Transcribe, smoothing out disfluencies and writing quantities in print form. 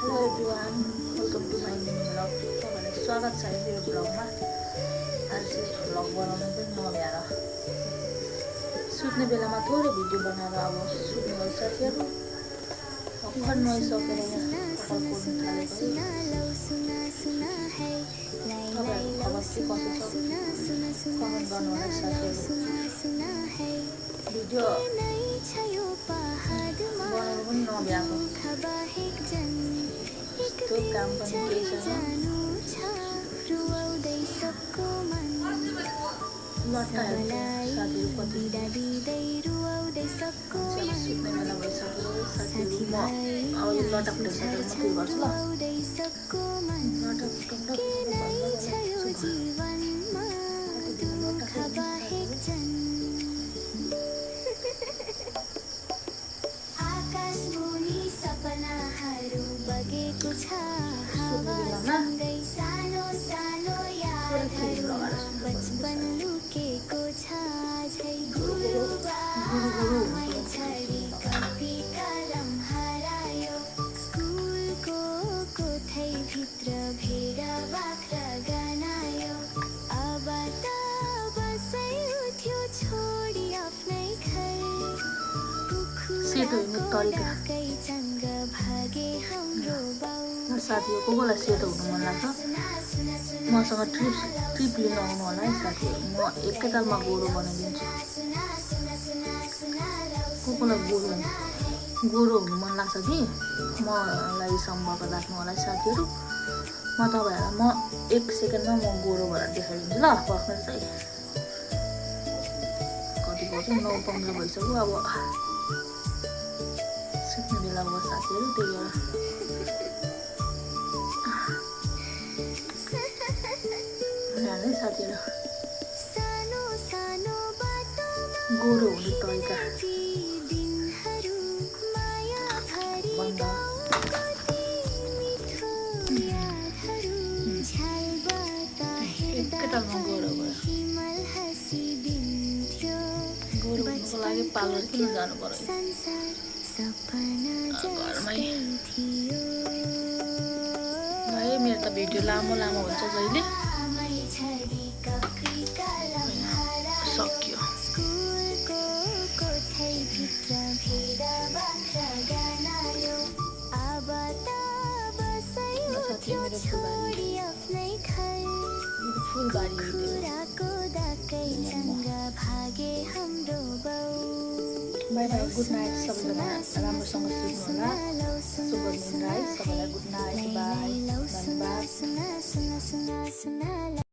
Hello everyone, welcome to my new vlog. तपाईहरुलाई स्वागत छ मेरो भ्लगमा। आज चाहिँ भ्लग बनाउनु पनि नभ्याएर सुत्ने बेलामा थोरै भिडियो बनाएर अब सुत्ने हो साथीहरु। भर्खर नुहाइसकेर यहाँ कपाल कोर्न थालेको है। तपाईहरुको खबर के कसो छ कमेन्ट गर्नु होला साथीहरु। भिडियो बनाउनु पनि नभ्याएको तो काम पनि केही छैन। लट्टाहरू साथीहरू कति सुत्ने बेला भइसक्यो साथीहरू। म अब यो लटक ढेसेर मात्रै गर्छु ल। बचपन लुकेको छ झै कति कलम हरायो स्कुलको कोठैभित्र भेडा बाख्रा गनायो अब त बसै उठ्यो छोडी आफ्नै घर सेतो हुनु तरिका चङ्ग भागे हाम्रो बाउ साथीहरु कोलाई सेतो हुनु मन लाग्छ मसँग ट्रिप लिन आउनु होला है साथीहरु। म एकैतालमा गोरो बनाइदिन्छु। कोलाई गोरो हुनु मन लाग्छ कि मलाई सम्पर्क राख्नु होला साथीहरु। म तपाईहरुलाई म 1 सेकेन्डमा म गोरो भएर देखाइदिन्छु ल। पर्खनु चाहिँ कति बज्यो 9:15 भइसक्यो। अब सुत्ने बेला हो साथीहरु, त्यही भएर साथीहरु गोरो हुने तरिका बन्द एकैतालमा गोरो भयो। गोरो हुनुको लागि पार्लर किन जानु पर्यो घरमै भाइ। मेरो त भिडियो लामो हुन्छ जहिले सक्यो। बाई बाई, गुड नाइट सबैजना। राम्रोसँग सुत्नु होला। शुभ निद्रा है सबैलाई। गुड नाइट, बाई, धन्यवाद।